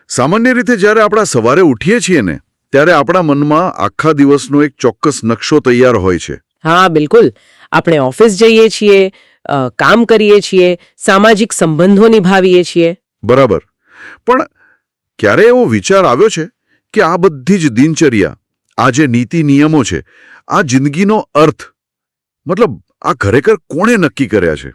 સામાન્ય રીતે જ્યારે આપણે સવારે ઉઠીએ છીએ ને ત્યારે આપણા મનમાં આખા દિવસનો એક ચોક્કસ નકશો તૈયાર હોય છે. હા બિલકુલ. આપણે ઓફિસ જઈએ છીએ, કામ કરીએ છીએ, સામાજિક સંબંધો નિભાવીએ છીએ. બરાબર. પણ ક્યારે એવો વિચાર આવ્યો છે કે આ બધી જ દિનચર્યા, આ જે નીતિ નિયમો છે, આ જિંદગીનો અર્થ, મતલબ આ ખરેખર કોણે નક્કી કર્યા છે?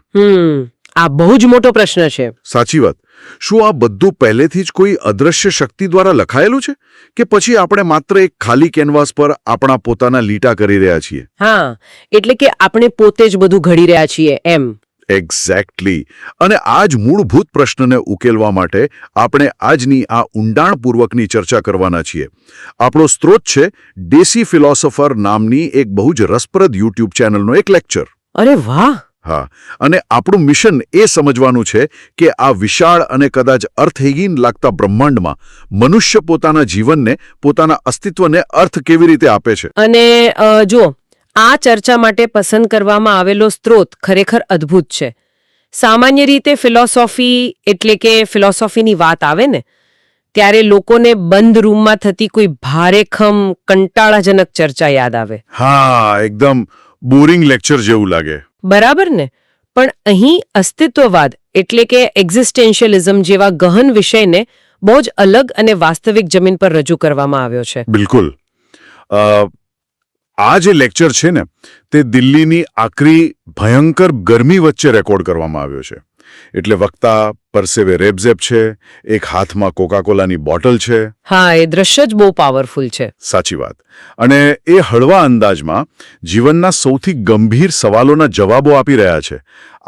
આ બહુ જ મોટો પ્રશ્ન છે. સાચી વાત. શું આ બધું પહેલેથી જ કોઈ અદ્રશ્ય શક્તિ દ્વારા લખાયેલું છે કે પછી આપણે માત્ર એક ખાલી કેનવાસ પર આપણા પોતાના લીટા કરી રહ્યા છીએ? હા, એટલે કે આપણે પોતે જ બધું ઘડી રહ્યા છીએ એમ. એક્ઝેક્ટલી. અને આ જ મૂળભૂત પ્રશ્નને ઉકેલવા માટે આપણે આજની આ ઊંડાણપૂર્વકની ચર્ચા કરવાના છીએ. આપણો સ્ત્રોત છે દેશી ફિલોસોફર નામની એક બહુ જ રસપ્રદ યુટ્યુબ ચેનલનો એક લેક્ચર. અરે વાહ! હા, અને આપણું મિશન એ સમજવાનું છે કે આ વિશાળ અને કદાચ અર્થહીન લાગતા બ્રહ્માંડમાં મનુષ્ય પોતાના જીવનને, પોતાના અસ્તિત્વને અર્થ કેવી રીતે આપે છે. અને જુઓ, આ ચર્ચા માટે પસંદ કરવામાં આવેલો સ્ત્રોત ખરેખર અદ્ભુત છે. સામાન્ય રીતે ફિલોસોફી એટલે કે ફિલોસોફીની વાત આવે ને ત્યારે લોકોને બંધ રૂમમાં થતી કોઈ ભારેખમ કંટાળાજનક ચર્ચા યાદ આવે. હા, એકદમ બોરિંગ લેક્ચર જેવું લાગે. બરાબર ને? પણ અહીં અસ્તિત્વવાદ એટલે કે એક્ઝિસ્ટેન્શિયલિઝમ જેવા ગહન વિષયને બહુ જ અલગ અને વાસ્તવિક જમીન પર રજૂ કરવામાં આવ્યો છે. બિલકુલ. આ જે લેક્ચર છે ને તે દિલ્હીની આકરી ભયંકર ગરમી વચ્ચે રેકોર્ડ કરવામાં આવ્યો છે. એટલે વક્તા પરસેવે રેબઝેબ છે, એક હાથમાં કોકાકોલાની બોટલ છે. હા, એ દ્રશ્ય જ બહુ પાવરફુલ છે. સાચી વાત. અને એ હળવા અંદાજમાં જીવનના સૌથી ગંભીર સવાલોના જવાબો આપી રહ્યા છે.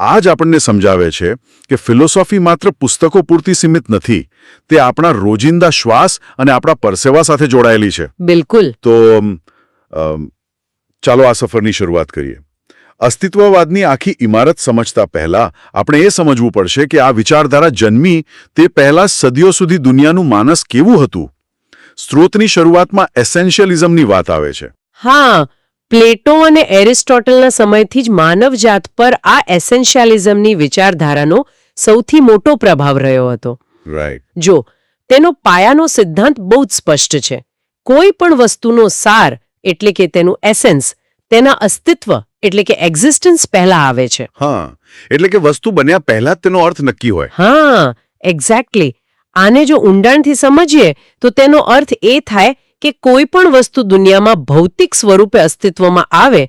આ જ આપણને સમજાવે છે કે ફિલોસોફી માત્ર પુસ્તકો પૂરતી સીમિત નથી. તે આપણા રોજિંદા શ્વાસ અને આપણા પરસેવા સાથે જોડાયેલી છે. બિલકુલ. તો ચાલો આ સફરની શરૂઆત કરીએ. અસ્તિત્વવાદની આખી ઇમારત સમજતા પહેલા આપણે એ સમજવું પડશે કે આ વિચારધારા જન્મી તે પહેલા સદીઓ સુધી દુનિયાનું માનસ કેવું હતું. સ્ત્રોતની શરૂઆતમાં એસેન્શિયલિઝમની વાત આવે છે. હા, પ્લેટો અને એરિસ્ટોટલના સમયથી જ માનવજાત પર આ એસેન્શિયલિઝમની વિચારધારાનો સૌથી મોટો પ્રભાવ રહ્યો હતો. રાઈટ. જો, તેનો પાયાનો સિદ્ધાંત બહુ જ સ્પષ્ટ છે. કોઈ પણ વસ્તુનો સાર એટલે કે તેનું એસેન્સ તેના અસ્તિત્વ એટલે કે એક્ઝિસ્ટન્સ પહેલા આવે છે. હા, એટલે કે વસ્તુ બન્યા પહેલા જ તેનો અર્થ નક્કી હોય. હા, એક્ઝેક્ટલી. આને જો ઊંડાણથી સમજીએ તો તેનો અર્થ એ થાય કે કોઈ પણ વસ્તુ દુનિયામાં ભૌતિક સ્વરૂપે અસ્તિત્વમાં આવે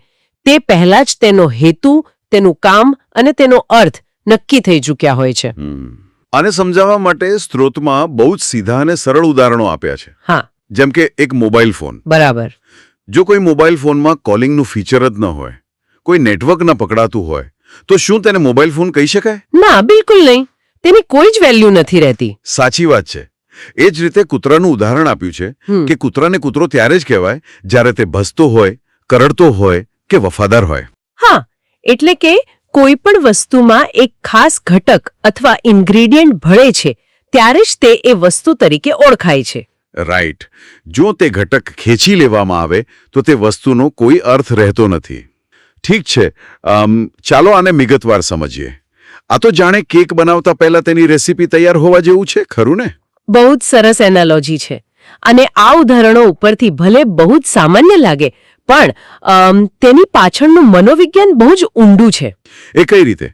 તે પહેલા જ તેનો હેતુ, તેનું કામ અને તેનો અર્થ નક્કી થઈ ચૂક્યા હોય છે. આને સમજાવવા માટે સ્ત્રોતમાં બહુ જ સીધા અને સરળ ઉદાહરણો આપ્યા છે. હા, જેમ કે એક મોબાઈલ ફોન. બરાબર. જો કોઈ મોબાઈલ ફોનમાં કોલિંગનું ફીચર જ ન હોય, કોઈ નેટવર્ક ન પકડાતું હોય, તો શું તેને મોબાઈલ ફોન કહી શકાય? ના, બિલકુલ નહીં. તેની કોઈ જ વેલ્યુ નથી રહેતી. સાચી વાત છે. એ જ રીતે કૂતરાનું ઉદાહરણ આપ્યું છે કે કૂતરાને કૂતરો ત્યારે જ કહેવાય જ્યારે તે ભસતો હોય, કરડતો હોય કે વફાદાર હોય. હા, એટલે કે કોઈ પણ વસ્તુમાં એક ખાસ ઘટક અથવા ઇન્ગ્રેડિયન્ટ ભળે છે ત્યારે જ તે એ વસ્તુ તરીકે ઓળખાય છે. રાઈટ. જો તે ઘટક ખેંચી લેવામાં આવે તો તે વસ્તુનો કોઈ અર્થ રહેતો નથી. ઠીક છે, ચાલો આને વિગતવાર સમજીએ. આ તો જાણે કેક બનાવતા પહેલા તેની રેસીપી તૈયાર હોવા જેવું છે, ખરું ને? બહુ જ સરસ એનાલોજી છે. અને આ ઉદાહરણો ઉપરથી ભલે બહુ જ સામાન્ય લાગે પણ તેની પાછળનું મનોવિજ્ઞાન બહુ જ ઊંડું છે. એ કઈ રીતે?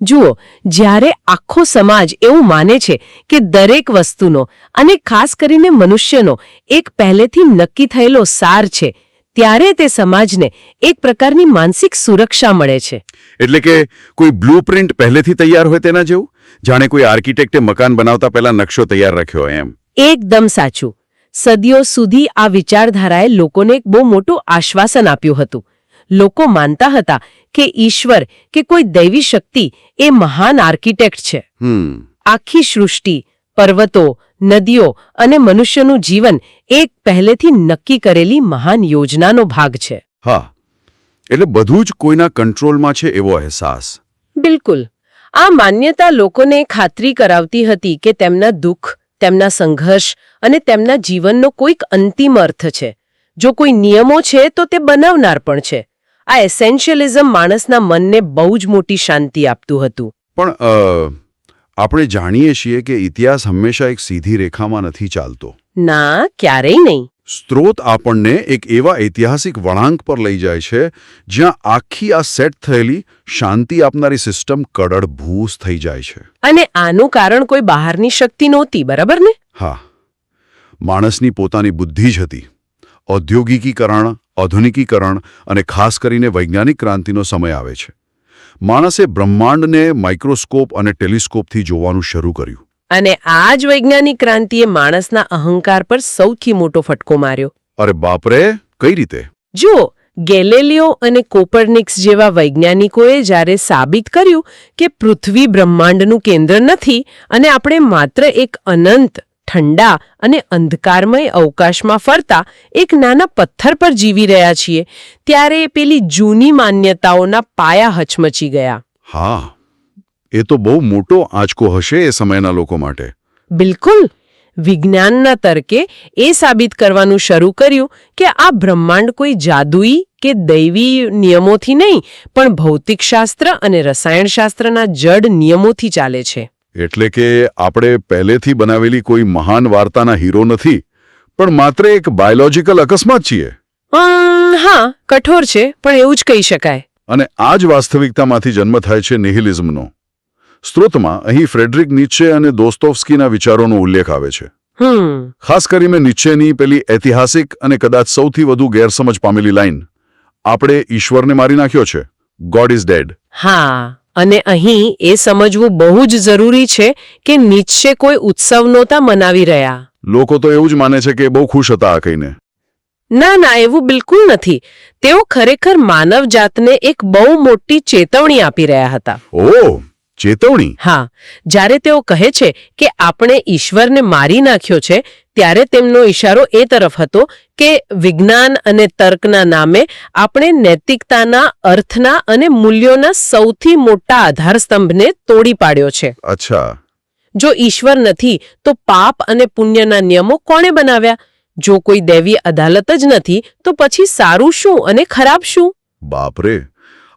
જુઓ, જ્યારે આખો સમાજ એવું માને છે કે દરેક વસ્તુનો અને ખાસ કરીને મનુષ્યનો એક પહેલેથી નક્કી થયેલો સાર છે ત્યારે તે સમાજને એક પ્રકારની માનસિક સુરક્ષા મળે છે. એટલે કે કોઈ બ્લુપ્રિન્ટ પહેલેથી તૈયાર હોય તેના જેવું? જાણે કોઈ આર્કિટેક્ટે મકાન બનાવતા પહેલા નકશો તૈયાર રાખ્યો હોય એમ. એકદમ સાચું. સદીઓ સુધી આ વિચારધારાએ લોકોને એક બહુ મોટું આશ્વાસન આપ્યું હતું. લોકો માનતા હતા કે ઈશ્વર કે કોઈ દૈવી શક્તિ એ મહાન આર્કિટેક્ટ છે. આખી સૃષ્ટિ, પર્વતો, નદીઓ અને મનુષ્યનું જીવન એક પહેલેથી નક્કી કરેલી મહાન યોજનાનો ભાગ છે. હા, એટલે બધું જ કોઈના કંટ્રોલમાં છે એવો અહેસાસ. બિલકુલ. આ માન્યતા લોકોને ખાતરી કરાવતી હતી કે તેમના દુઃખ, તેમના સંઘર્ષ અને તેમના જીવનનો કોઈક અંતિમ અર્થ છે. જો કોઈ નિયમો છે તો તે બનાવનાર પણ છે. આ એસેન્શિયલિઝમ માણસના મનને બહુ જ મોટી શાંતિ આપતું હતું. પણ આપણે જાણીએ છીએ કે ઇતિહાસ હંમેશા એક સીધી રેખામાં નથી ચાલતો. ના, ક્યારેય નહીં. સ્ત્રોત આપણને એક એવા ઐતિહાસિક વળાંક પર લઈ જાય છે જ્યાં આખી આ સેટ થયેલી શાંતિ આપનારી સિસ્ટમ કડડભૂસ થઈ જાય છે. અને આનું કારણ કોઈ બહારની શક્તિ નહોતી, બરાબર ને? હા, માણસની પોતાની બુદ્ધિ જ હતી. ઔદ્યોગિકીકરણ, આધુનિકીકરણ અને ખાસ કરીને વૈજ્ઞાનિક ક્રાંતિનો સમય આવે છે. માણસે બ્રહ્માંડને માઇક્રોસ્કોપ અને ટેલિસ્કોપથી જોવાનું શરૂ કર્યું. અને આ જ વૈજ્ઞાનિક ક્રાંતિએ માણસના અહંકાર પર સૌથી મોટો ફટકો માર્યો. અરે બાપરે, કઈ રીતે? જુઓ, ગેલેલિયો અને કોપરનિક્સ જેવા વૈજ્ઞાનિકોએ જ્યારે સાબિત કર્યું કે પૃથ્વી બ્રહ્માંડનું કેન્દ્ર નથી અને આપણે માત્ર એક અનંત, ઠંડા અને અંધકારમય અવકાશમાં ફરતા એક નાના પથ્થર પર જીવી રહ્યા છીએ, ત્યારે પેલી જૂની માન્યતાઓના પાયા હચમચી ગયા. હા, એ તો બહુ મોટો આંચકો હશે એ સમયના લોકો માટે. બિલકુલ. વિજ્ઞાનના તર્કે એ સાબિત કરવાનું શરૂ કર્યું કે આ બ્રહ્માંડ કોઈ જાદુઈ કે દૈવી નિયમોથી નહીં, પણ ભૌતિકશાસ્ત્ર અને રસાયણશાસ્ત્રના જડ નિયમોથી ચાલે છે. એટલે કે આપણે પહેલેથી બનાવેલી કોઈ મહાન વાર્તાના હીરો નથી, પણ માત્ર એક બાયોલોજીકલ અકસ્માત છીએ. હા, કઠોર છે, પણ એવું જ કહી શકાય. અને આ જ વાસ્તવિકતામાંથી જન્મ થાય છે નિહિલિઝમનો. સ્ત્રોતમાં અહીં ફ્રેડરિક નીત્શે અને દોસ્તોવ્સ્કીના વિચારોનો ઉલ્લેખ આવે છે. ખાસ કરીને નીત્શેની પેલી ઐતિહાસિક અને કદાચ સૌથી વધુ ગેરસમજ પામેલી લાઈન, આપણે ઈશ્વરને મારી નાખ્યો છે, ગોડ ઇઝ ડેડ. હા, અને અહીં એ સમજવું બહુ જ જરૂરી છે કે નીત્શે કોઈ ઉત્સવ નહોતા મનાવી રહ્યા. લોકો તો એવું જ માને છે કે બહુ ખુશ હતા આ કહીને. ના, એવું બિલકુલ નથી. તેઓ ખરેખર માનવ જાતને એક બહુ મોટી ચેતવણી આપી રહ્યા હતા. ઓહ, ચેતવણી? હા, જ્યારે તેઓ કહે છે કે આપણે ઈશ્વરને મારી નાખ્યો છે, ત્યારે તેમનો ઇશારો એ તરફ હતો કે વિજ્ઞાન અને તર્કના નામે આપણે નૈતિકતાના, અર્થના અને મૂલ્યોના સૌથી મોટા આધારસ્તંભને તોડી પાડ્યો છે. અચ્છા. જો ઈશ્વર નથી તો પાપ અને પુણ્યના નિયમો કોણે બનાવ્યા? જો કોઈ દૈવી અદાલત જ નથી તો પછી સારું શું અને ખરાબ શું? બાપરે,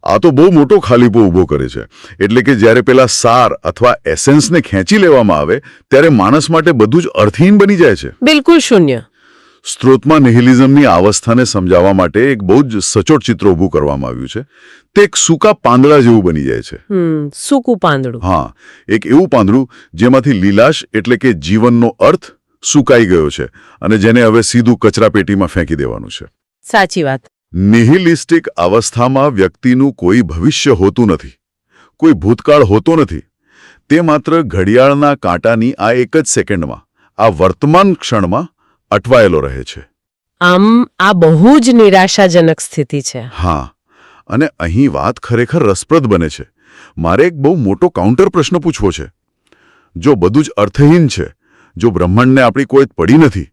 આ તો બહુ મોટો ખાલીપો ઊભો કરે છે. એટલે કે જ્યારે પેલા સાર અથવા એસેન્સને ખેંચી લેવામાં આવે ત્યારે માણસ માટે બધું જ અર્થહીન બની જાય છે. બિલકુલ શૂન્ય. સ્ત્રોતમાં નિહિલિઝમની અવસ્થાને સમજાવવા માટે એક બહુ જ સચોટ ચિત્ર ઊભું કરવામાં આવ્યું છે. તે એક સૂકા પાંદડા જેવું બની જાય છે. સૂકું પાંદડું. હા, એક એવું પાંદડું જેમાંથી લીલાશ એટલે કે જીવનનો અર્થ સુકાઈ ગયો છે અને જેને હવે સીધું કચરાપેટીમાં ફેંકી દેવાનું છે. સાચી વાત. નિહિલિસ્ટિક અવસ્થામાં વ્યક્તિનું કોઈ ભવિષ્ય હોતું નથી, કોઈ ભૂતકાળ હોતો નથી. તે માત્ર ઘડિયાળના કાંટાની આ એક જ સેકન્ડમાં, આ વર્તમાન ક્ષણમાં અટવાયેલો રહે છે. આમ આ બહુ જ નિરાશાજનક સ્થિતિ છે. હા, અને અહીં વાત ખરેખર રસપ્રદ બને છે. મારે એક બહુ મોટો કાઉન્ટર પ્રશ્ન પૂછવો છે. જો બધું જ અર્થહીન છે, જો બ્રહ્માંડને આપણી કોઈ પડી નથી,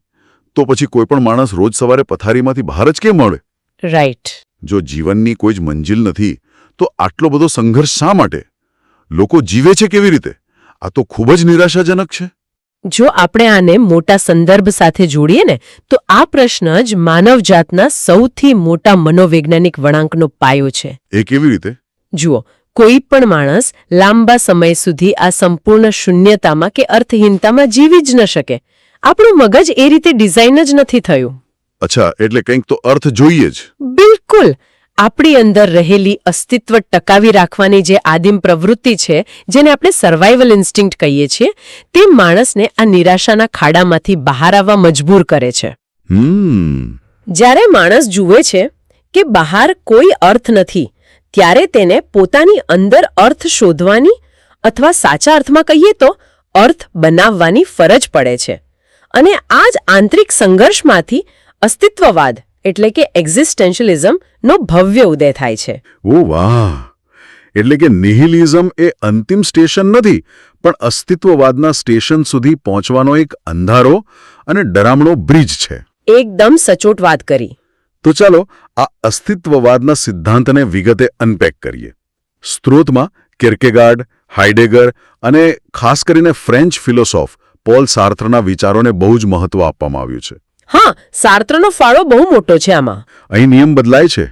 તો પછી કોઈ પણ માણસ રોજ સવારે પથારીમાંથી બહાર જ કેમ મળે? રાઈટ. જો જીવનની કોઈ જ મંજિલ નથી, તો આટલો બધો સંઘર્ષ શા માટે? લોકો જીવે છે કેવી રીતે? આ તો ખૂબ જ નિરાશાજનક છે. જો આપણે આને મોટા સંદર્ભ સાથે જોડીએ ને, તો આ પ્રશ્ન જ માનવજાતના સૌથી મોટા મનોવૈજ્ઞાનિક વળાંકનો પાયો છે. એ કેવી રીતે? જુઓ, કોઈ પણ માણસ લાંબા સમય સુધી આ સંપૂર્ણ શૂન્યતામાં કે અર્થહીનતામાં જીવી જ ન શકે. આપણું મગજ એ રીતે ડિઝાઇન જ નથી થયું. અચ્છા, એટલે કંઈક તો અર્થ જોઈએ જ. બિલકુલ. આપણી અંદર રહેલી અસ્તિત્વ ટકાવી રાખવાની જે આદિમ પ્રવૃત્તિ છે, જેને આપણે સર્વાઇવલ ઇન્સ્ટિંક્ટ કહીએ છીએ, તે માણસને આ નિરાશાના ખાડામાંથી બહાર આવવા મજબૂર કરે છે. જ્યારે માણસ જુએ છે કે બહાર કોઈ અર્થ નથી, ત્યારે તેને પોતાની અંદર અર્થ શોધવાની અથવા સાચા અર્થમાં કહીએ તો અર્થ બનાવવાની ફરજ પડે છે. અને આ જ આંતરિક સંઘર્ષમાંથી અસ્તિત્વવાદ એટલે કે એક્ઝિસ્ટેન્શિયલિઝમ નો ભવ્ય ઉદય થાય છે. ઓ વાહ! એટલે કે નિહિલિઝમ એ અંતિમ સ્ટેશન નથી, પણ અસ્તિત્વવાદના સ્ટેશન સુધી પહોંચવાનો એક અંધારો અને ડરામણો બ્રિજ છે. એકદમ સચોટ વાત કરી. તો ચાલો આ અસ્તિત્વવાદના સિદ્ધાંતને વિગતે અનપેક કરીએ. સ્ત્રોતમાં કિર્કેગાર્ડ, હાઇડેગર અને ખાસ કરીને ફ્રેન્ચ ફિલોસોફ પોલ સાર્ત્રના વિચારોને બહુ જ મહત્વ આપવામાં આવ્યું છે. હા, સાર્ત્રનો ફાળો બહુ મોટો છે આમાં. અહીં નિયમ બદલાય છે.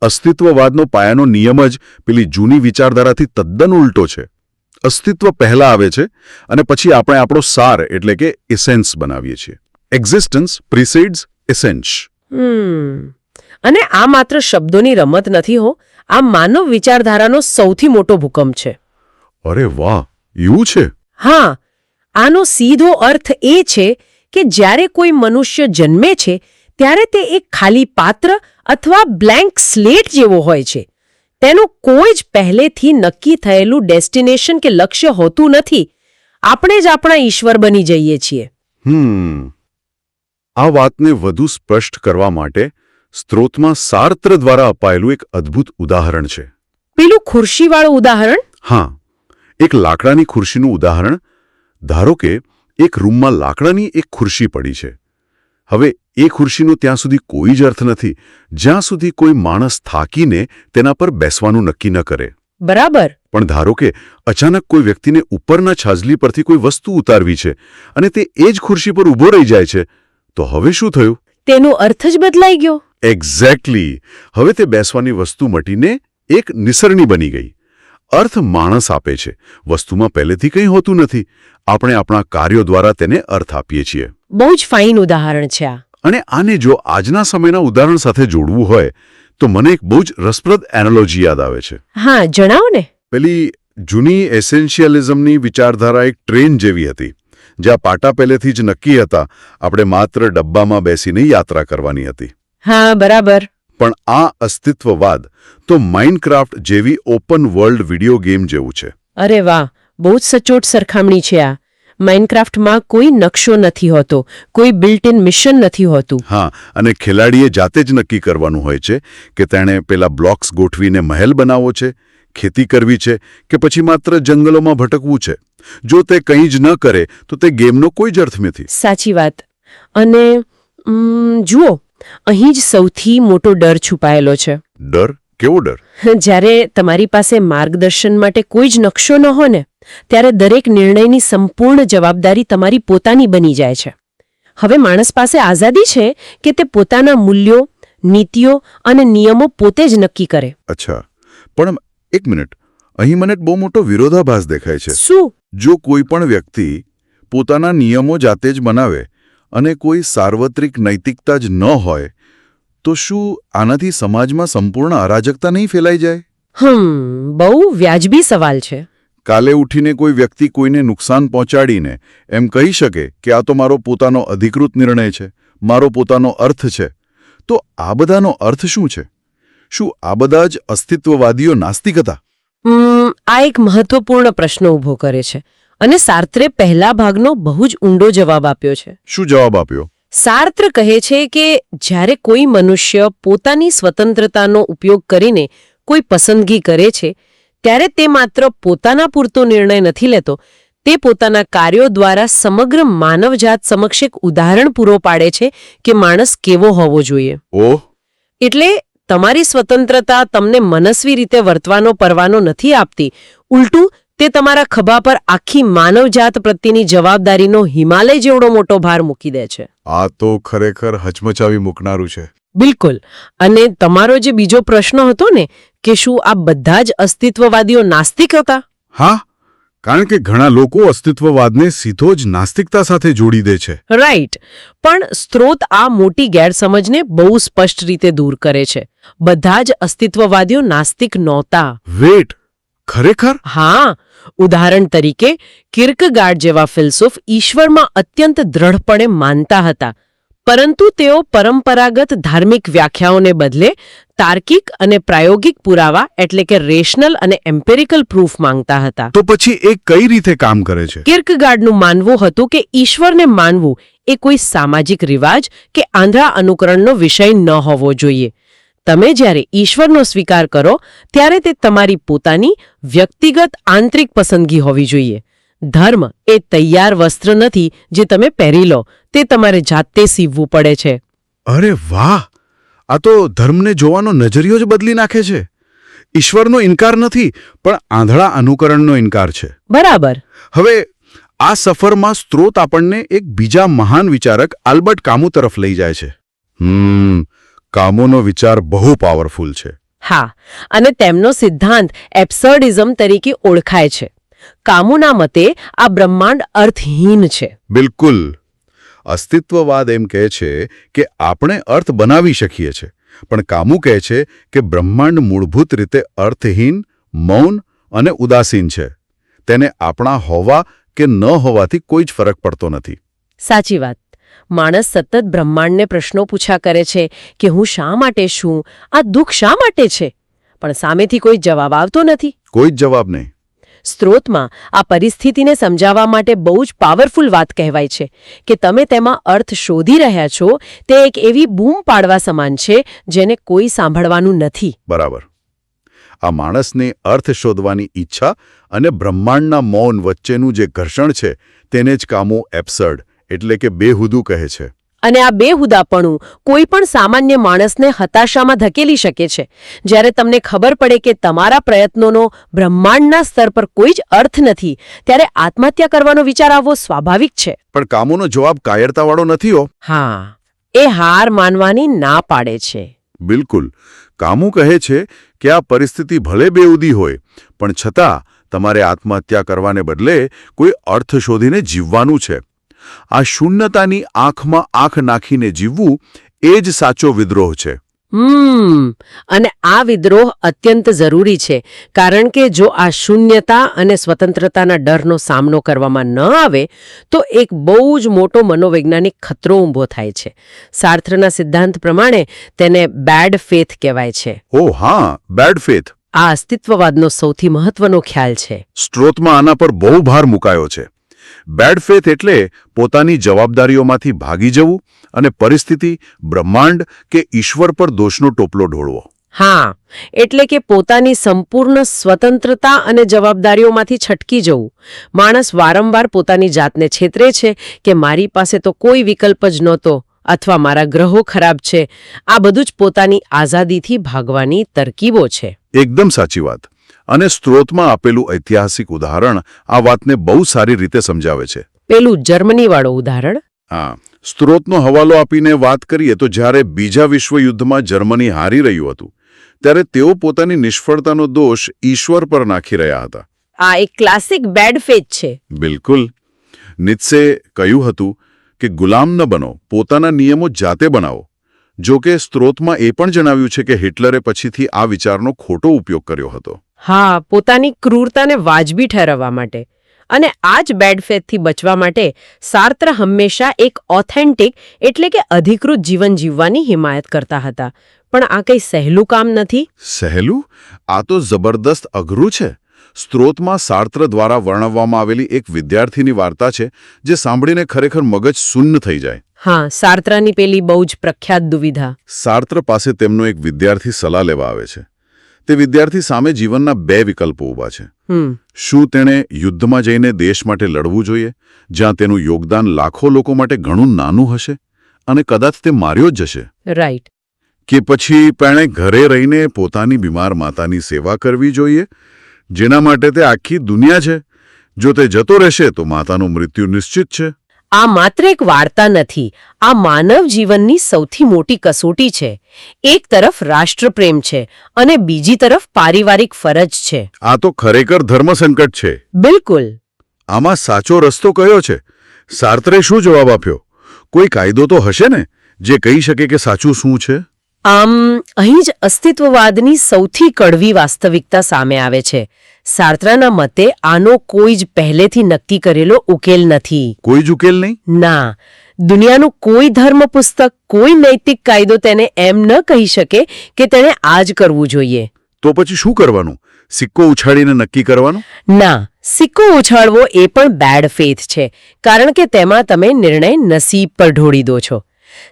અસ્તિત્વવાદનો પાયાનો નિયમ જ પેલી જૂની વિચારધારાથી તદ્દન ઉલટો છે. અસ્તિત્વ પહેલા આવે છે અને પછી આપણે આપણો સાર એટલે કે એસેન્સ બનાવીએ છીએ. Existence precedes essence. અને આ માત્ર શબ્દોની રમત નથી હો, આ માનવ વિચારધારાનો સૌથી મોટો ભૂકંપ છે. અરે વાહ, એવું છે? હા, આનો સીધો અર્થ એ છે કે જ્યારે કોઈ મનુષ્ય જન્મે છે ત્યારે તે એક ખાલી પાત્ર અથવા બ્લેન્ક સ્લેટ જેવો હોય છે. તેનું કોઈ જ પહેલેથી નક્કી થયેલું ડેસ્ટિનેશન કે લક્ષ્ય હોતું નથી. આપણે જ આપણા ઈશ્વર બની જઈએ છીએ. આ વાતને વધુ સ્પષ્ટ કરવા માટે સ્ત્રોતમાં સાર્ત્ર દ્વારા અપાયેલું એક અદ્ભુત ઉદાહરણ છે. પેલું ખુરશીવાળું ઉદાહરણ? હા, એક લાકડાની ખુરશીનું ઉદાહરણ. ધારો કે એક રૂમમાં લાકડાની એક ખુરશી પડી છે. હવે એ ખુરશીનો ત્યાં સુધી કોઈ જ અર્થ નથી જ્યાં સુધી કોઈ માણસ થાકીને તેના પર બેસવાનું નક્કી ન કરે. બરાબર. પણ ધારો કે અચાનક કોઈ વ્યક્તિને ઉપરના છાજલી પરથી કોઈ વસ્તુ ઉતારવી છે અને તે એ જ ખુરશી પર ઊભો રહી જાય છે, તો હવે શું થયું? તેનો અર્થ જ બદલાઈ ગયો. એક્ઝેક્ટલી. હવે તે બેસવાની વસ્તુ મટીને એક નિસરણી બની ગઈ. અર્થ માણસ આપે છે, વસ્તુમાં પહેલેથી કંઈ હોતું નથી. આપણે આપણા કાર્યો દ્વારા તેને અર્થ આપીએ છીએ. બહુ જ ફાઇન ઉદાહરણ છે આ. અને આને જો આજના સમયના ઉદાહરણ સાથે જોડવું હોય તો મને એક બહુ જ રસપ્રદ એનાલોજી યાદ આવે છે. હા, જણાવો ને. પેલી જૂની એસેન્શિયલિઝમની વિચારધારા એક ટ્રેન જેવી હતી, જ્યાં પાટા પહેલેથી જ નક્કી હતા. આપણે માત્ર ડબ્બામાં બેસીને યાત્રા કરવાની હતી. હા, બરાબર. પણ આ અસ્તિત્વવાદ તો માઇનક્રાફ્ટ જેવી ઓપન વર્લ્ડ વિડિયો ગેમ જેવું છે. અરે વાહ, બહુ જ સચોટ સરખામણી છે આ. માઇનક્રાફ્ટમાં કોઈ નકશો નથી હોતો, કોઈ બિલ્ટ ઇન મિશન નથી હોતું. હા, અને ખેલાડીએ જાતે જ નક્કી કરવાનું હોય છે કે તેણે પેલા બ્લોક્સ ગોઠવીને મહેલ બનાવવો છે, ખેતી કરવી છે કે પછી માત્ર જંગલોમાં ભટકવું છે. જો તે કંઈ જ ન કરે તો તે ગેમનો કોઈ જ અર્થ નથી. સાચી વાત. અને જુઓ, અહીં જ સૌથી મોટો ડર છુપાયેલો છે. ડર? કેવો ડર? જ્યારે તમારી પાસે માર્ગદર્શન માટે કોઈ જ નકશો ન હોય ને, ત્યારે દરેક નિર્ણયની સંપૂર્ણ જવાબદારી તમારી પોતાની બની જાય છે. હવે માણસ પાસે આઝાદી છે કે તે પોતાના મૂલ્યો, નીતિઓ અને નિયમો પોતે જ નક્કી કરે. અચ્છા, પણ એક મિનિટ, અહીં મને બહુ મોટો વિરોધાભાસ દેખાય છે. શું? જો કોઈ પણ વ્યક્તિ પોતાના નિયમો જાતે જ બનાવે અને કોઈ સાર્વત્રિક નૈતિકતા જ ન હોય, તો શું આનાથી સમાજમાં સંપૂર્ણ અરાજકતા નહીં ફેલાઈ જાય? બહુ વ્યાજબી સવાલ છે. કાલે ઉઠીને કોઈ વ્યક્તિ કોઈને નુકસાન પહોંચાડીને એમ કહી શકે કે આ તો મારો પોતાનો અધિકૃત નિર્ણય છે, મારો પોતાનો અર્થ છે. તો આ બધાનો અર્થ શું છે? શું આ બધા જ અસ્તિત્વવાદીઓ નાસ્તિક હતા? આ એક મહત્વપૂર્ણ પ્રશ્ન ઊભો કરે છે અને સાર્ત્રે પહેલા ભાગનો બહુ જ ઊંડો જવાબ આપ્યો છે. શું જવાબ આપ્યો? સાર્ત્ર કહે છે કે જ્યારે કોઈ મનુષ્ય પોતાની સ્વતંત્રતાનો ઉપયોગ કરીને કોઈ પસંદગી કરે છે, ત્યારે તે માત્ર પોતાના પૂરતો નિર્ણય નથી લેતો, તે પોતાના કાર્યો દ્વારા સમગ્ર માનવજાત સમક્ષ એક ઉદાહરણ પૂરો પાડે છે કે માણસ કેવો હોવો જોઈએ. ઓહ! એટલે તમારી સ્વતંત્રતા તમને મનસ્વી રીતે વર્તવાનો પરવાનો નથી આપતી, ઉલટું તે તમારા ખભા પર આખી માનવજાત પ્રત્યેની જવાબદારીનો હિમાલય જેવડો મોટો ભાર મૂકી દે છે. આ તો ખરેખર હચમચાવી મૂકનારું છે. બિલકુલ. અને તમારો જે બીજો પ્રશ્ન હતો ને કે શું આ બધા જ અસ્તિત્વવાદીઓ નાસ્તિક હતા? હા, કારણ કે ઘણા લોકો અસ્તિત્વવાદને સીધો જ નાસ્તિકતા સાથે જોડી દે છે. રાઈટ. પણ સ્ત્રોત આ મોટી ગેરસમજને બહુ સ્પષ્ટ રીતે દૂર કરે છે. બધા જ અસ્તિત્વવાદીઓ નાસ્તિક નહોતા. વેટ, ખરેખર? હા. ઉદાહરણ તરીકે કિર્કગાર્ડ જેવા ફિલસૂફ ઈશ્વરમાં અત્યંત દ્રઢપણે માનતા હતા, પરંતુ તેઓ પરંપરાગત ધાર્મિક વ્યાખ્યાઓને બદલે તાર્કિક અને પ્રાયોગિક પુરાવા એટલે કે રેશનલ અને એમ્પેરિકલ પ્રૂફ માંગતા હતા. તો પછી એ કઈ રીતે કામ કરે છે? કિર્કગાર્ડનું માનવું હતું કે ઈશ્વરને માનવું એ કોઈ સામાજિક રિવાજ કે આંધળા અનુકરણનો વિષય ન હોવો જોઈએ. તમે જ્યારે ઈશ્વરનો સ્વીકાર કરો ત્યારે તે તમારી પોતાની વ્યક્તિગત આંતરિક પસંદગી હોવી જોઈએ. ધર્મ એ તૈયાર વસ્ત્ર નથી જે તમે પહેરી લો, તે તમારે જાતે સીવવું પડે છે. અરે વાહ! આ તો ધર્મને જોવાનો નજરિયો જ બદલી નાખે છે. ઈશ્વરનો ઇનકાર નથી, પણ આંધળા અનુકરણનો ઇનકાર છે. બરાબર. હવે આ સફરમાં સ્ત્રોત આપણને એક બીજા મહાન વિચારક આલ્બર્ટ કામુ તરફ લઈ જાય છે. કામુનો વિચાર બહુ પાવરફુલ છે. હા, અને તેમનો સિદ્ધાંત એબ્સર્ડિઝમ તરીકે ઓળખાય છે. કામુના મતે આ બ્રહ્માંડ અર્થહીન છે. બિલકુલ. અસ્તિત્વવાદ એમ કહે છે કે આપણે અર્થ બનાવી શકીએ છીએ, પણ કામુ કહે છે કે બ્રહ્માંડ મૂળભૂત રીતે અર્થહીન, મૌન અને ઉદાસીન છે. તેને આપણા હોવા કે ન હોવાથી કોઈ જ ફરક પડતો નથી. સાચી વાત. માણસ સતત બ્રહ્માંડને પ્રશ્નો પૂછ્યા કરે છે કે હું શા માટે છું, આ દુઃખ શા માટે છે, પણ સામેથી કોઈ જવાબ આવતો નથી. કોઈ જ જવાબ નહીં. સ્ત્રોતમાં આ પરિસ્થિતિને સમજાવવા માટે બહુ જ પાવરફુલ વાત કહેવાય છે કે તમે તેમાં અર્થ શોધી રહ્યા છો તે એક એવી બૂમ પાડવા સમાન છે જેને કોઈ સાંભળવાનું નથી. બરાબર. આ માણસને અર્થ શોધવાની ઈચ્છા અને બ્રહ્માંડના મૌન વચ્ચેનું જે ઘર્ષણ છે તેને જ કામુ એબ્સર્ડ એટલે કે બેહુદું કહે છે. અને આ બેહુદાપણું કોઈ પણ સામાન્ય માણસને હતાશામાં ધકેલી શકે છે. જ્યારે તમને ખબર પડે કે તમારા પ્રયત્નોનો બ્રહ્માંડના સ્તર પર કોઈ જ અર્થ નથી, ત્યારે આત્મહત્યા કરવાનો વિચાર આવવો સ્વાભાવિક છે. પણ કામુનો જવાબ કાયરતાવાળો નથી હો. હા, એ હાર માનવાની ના પાડે છે. બિલકુલ. કામુ કહે છે કે આ પરિસ્થિતિ ભલે બેઉદી હોય, પણ છતાં તમારે આત્મહત્યા કરવાને બદલે કોઈ અર્થ શોધીને જીવવાનું છે. આ શૂન્યતાની આંખમાં આંખ નાખીને જીવવું એ જ સાચો વિદ્રોહ છે. અને આ વિદ્રોહ અત્યંત જરૂરી છે, કારણ કે જો આ શૂન્યતા અને સ્વતંત્રતાના ડરનો સામનો કરવામાં ન આવે તો એક બહુ જ મોટો મનોવૈજ્ઞાનિક ખતરો ઊભો થાય છે. સાર્ત્રના સિદ્ધાંત પ્રમાણે તેને બેડ ફેથ કહેવાય છે. ઓહ હા, બેડ ફેથ. આ અસ્તિત્વવાદનો સૌથી મહત્વનો ખ્યાલ છે. સ્ત્રોતમાં આના પર બહુ ભાર મુકાયો છે. બેડ ફેથ એટલે પોતાની જવાબદારીઓમાંથી ભાગી જવું અને પરિસ્થિતિ, બ્રહ્માંડ કે ઈશ્વર પર દોષનો ટોપલો ઢોળવો. હા, એટલે કે પોતાની સંપૂર્ણ સ્વતંત્રતા અને જવાબદારીઓમાંથી છટકી જવું. માણસ વારંવાર પોતાની જાતને છેતરે છે કે મારી પાસે તો કોઈ વિકલ્પ જ નહોતો અથવા મારા ગ્રહો ખરાબ છે. આ બધું જ પોતાની આઝાદીથી ભાગવાની તરકીબો છે. એકદમ સાચી વાત. અને સ્ત્રોતમાં આપેલું ઐતિહાસિક ઉદાહરણ આ વાતને બહુ સારી રીતે સમજાવે છે. પેલું જર્મનીવાળું ઉદાહરણ. હા, સ્ત્રોતનો હવાલો આપીને વાત કરીએ તો જ્યારે બીજા વિશ્વયુદ્ધમાં જર્મની હારી રહ્યું હતું ત્યારે તેઓ પોતાની નિષ્ફળતાનો દોષ ઈશ્વર પર નાખી રહ્યા હતા. આ એક ક્લાસિક બેડ ફેથ છે. બિલકુલ. નીત્સે કહ્યું હતું કે ગુલામ ન બનો, પોતાના નિયમો જાતે બનાવો. જો કે સ્ત્રોતમાં એ પણ જણાવ્યું છે કે હિટલરે પછીથી આ વિચારનો ખોટો ઉપયોગ કર્યો હતો. હા, પોતાની ક્રૂરતાને વાજબી ઠેરવવા માટે. અને આ જ બેડ ફેથથી બચવા માટે સાર્ત્ર હંમેશા એક ઓથેન્ટિક એટલે કે અધિકૃત જીવન જીવવાની હિમાયત કરતા હતા. પણ આ કંઈ સહેલું કામ નથી. સહેલું? આ તો જબરદસ્ત અઘરું છે. સ્ત્રોતમાં સાર્ત્ર દ્વારા વર્ણવવામાં આવેલી એક વિદ્યાર્થીની વાર્તા છે જે સાંભળીને ખરેખર મગજ શૂન્ય થઈ જાય. હા, સાર્ત્રની પેલી બહુ જ પ્રખ્યાત દુવિધા. સાર્ત્ર પાસે તેમનો એક વિદ્યાર્થી સલાહ લેવા આવે છે. તે વિદ્યાર્થી સામે જીવનના બે વિકલ્પો ઊભા છે. શું તેણે યુદ્ધમાં જઈને દેશ માટે લડવું જોઈએ, જ્યાં તેનું યોગદાન લાખો લોકો માટે ઘણું નાનું હશે અને કદાચ તે માર્યો જ જશે? રાઈટ. કે પછી તેણે ઘરે રહીને પોતાની બીમાર માતાની સેવા કરવી જોઈએ, જેના માટે તે આખી દુનિયા છે? જો તે જતો રહેશે તો માતાનું મૃત્યુ નિશ્ચિત છે. આ માત્ર એક વાર્તા નથી, આ માનવ જીવનની સૌથી મોટી કસોટી છે. એક તરફ રાષ્ટ્રપ્રેમ છે અને બીજી તરફ પારિવારિક ફરજ છે. આ તો ખરેખર ધર્મસંકટ છે. બિલકુલ. આમાં સાચો રસ્તો કયો છે? સાર્ત્રે શું જવાબ આપ્યો? કોઈ કાયદો તો હશે ને જે કહી શકે કે સાચું શું છે? અહીં જ અસ્તિત્વવાદની સૌથી કડવી વાસ્તવિકતા સામે આવે છે. સાર્ત્રના મતે આનો કોઈ જ પહેલેથી નક્કી કરેલો ઉકેલ નથી. કોઈ જ ઉકેલ નહીં? ના. દુનિયાનું કોઈ ધર્મ પુસ્તક, કોઈ નૈતિક કાયદો તેને એમ ન કહી શકે કે તેણે આ જ કરવું જોઈએ. તો પછી શું કરવાનું? સિક્કો ઉછાળીને નક્કી કરવાનું? ના, સિક્કો ઉછાળવો એ પણ બેડ ફેથ છે, કારણ કે તેમાં તમે નિર્ણય નસીબ પર ઢોળી દો છો.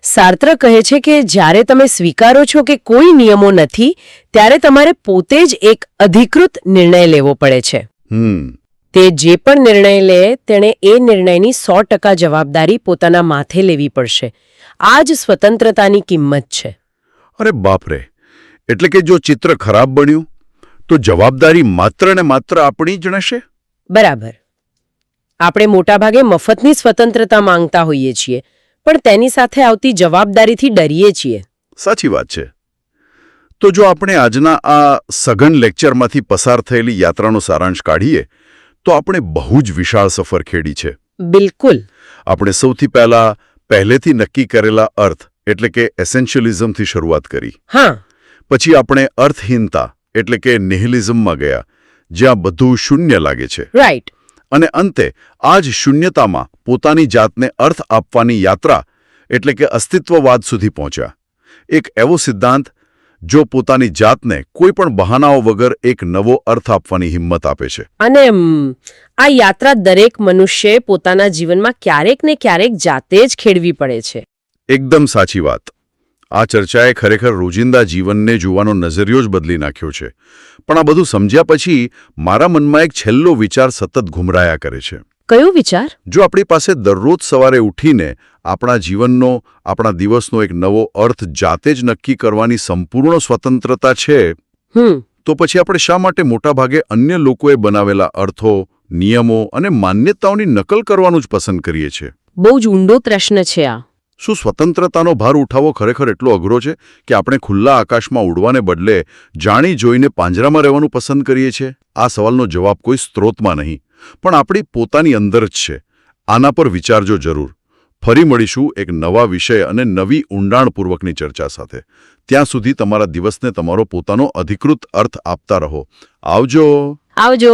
સાર્ત્ર કહે છે કે જ્યારે તમે સ્વીકારો છો કે કોઈ નિયમો નથી, ત્યારે તમારે પોતે જ એક અધિકૃત નિર્ણય લેવો પડે છે. તે જે પણ નિર્ણય લે તેણે એ નિર્ણયની 100% જવાબદારી પોતાના માથે લેવી પડશે. આ જ સ્વતંત્રતાની કિંમત છે. અરે બાપરે! એટલે કે જો ચિત્ર ખરાબ બન્યું તો જવાબદારી માત્ર ને માત્ર આપણી જ રહેશે? બરાબર. આપણે મોટાભાગે મફતની સ્વતંત્રતા માંગતા હોઈએ છીએ, પણ તેની સાથે આવતી જવાબદારીથી ડરીએ છીએ. સાચી વાત છે. તો જો આપણે આજના આ સઘન લેક્ચરમાંથી પસાર થયેલી યાત્રાનો સારાંશ કાઢીએ તો આપણે બહુ જ વિશાળ સફર ખેડી છે. બિલકુલ. આપણે સૌથી પહેલેથી નક્કી કરેલા અર્થ એટલે કે એસેન્શિયલિઝમથી શરૂઆત કરી. હા. પછી આપણે અર્થહીનતા એટલે કે નિહિલિઝમમાં ગયા, જ્યાં બધું શૂન્ય લાગે છે. રાઈટ. અને અંતે આ જ શૂન્યતામાં પોતાની જાતને અર્થ આપવાની યાત્રા એટલે કે અસ્તિત્વવાદ સુધી પહોંચ્યા. એક એવો સિદ્ધાંત જો પોતાની જાતને કોઈ પણ બહાનાઓ વગર એક નવો અર્થ આપવાની હિંમત આપે છે. અને આ યાત્રા દરેક મનુષ્યએ પોતાના જીવનમાં ક્યારેક ને ક્યારેક જાતે જ ખેડવી પડે છે. એકદમ સાચી વાત. આ ચર્ચાએ ખરેખર રોજિંદા જીવનને જોવાનો નજરિયો જ બદલી નાખ્યો છે. પણ આ બધું સમજ્યા પછી મારા મનમાં એક છેલ્લો વિચાર સતત ઘુમરાયા કરે છે. કયો વિચાર? જો આપણી પાસે દરરોજ સવારે ઉઠીને આપણા જીવનનો, આપણા દિવસનો એક નવો અર્થ જાતે જ નક્કી કરવાની સંપૂર્ણ સ્વતંત્રતા છે, તો પછી આપણે શા માટે મોટાભાગે અન્ય લોકોએ બનાવેલા અર્થો, નિયમો અને માન્યતાઓની નકલ કરવાનું જ પસંદ કરીએ છીએ? બહુ જ ઊંડો પ્રશ્ન છે આ. શું સ્વતંત્રતાનો ભાર ઉઠાવવો ખરેખર એટલો અઘરો છે કે આપણે ખુલ્લા આકાશમાં ઉડવાને બદલે જાણી જોઈને પાંજરામાં રહેવાનું પસંદ કરીએ છીએ? આ સવાલનો જવાબ કોઈ સ્ત્રોતમાં નહીં, પણ આપણી પોતાની અંદર જ છે. આના પર વિચારજો જરૂર. ફરી મળીશું એક નવા વિષય અને નવી ઊંડાણપૂર્વકની ચર્ચા સાથે. ત્યાં સુધી તમારા દિવસને તમારો પોતાનો અધિકૃત અર્થ આપતા રહો. આવજો. આવજો.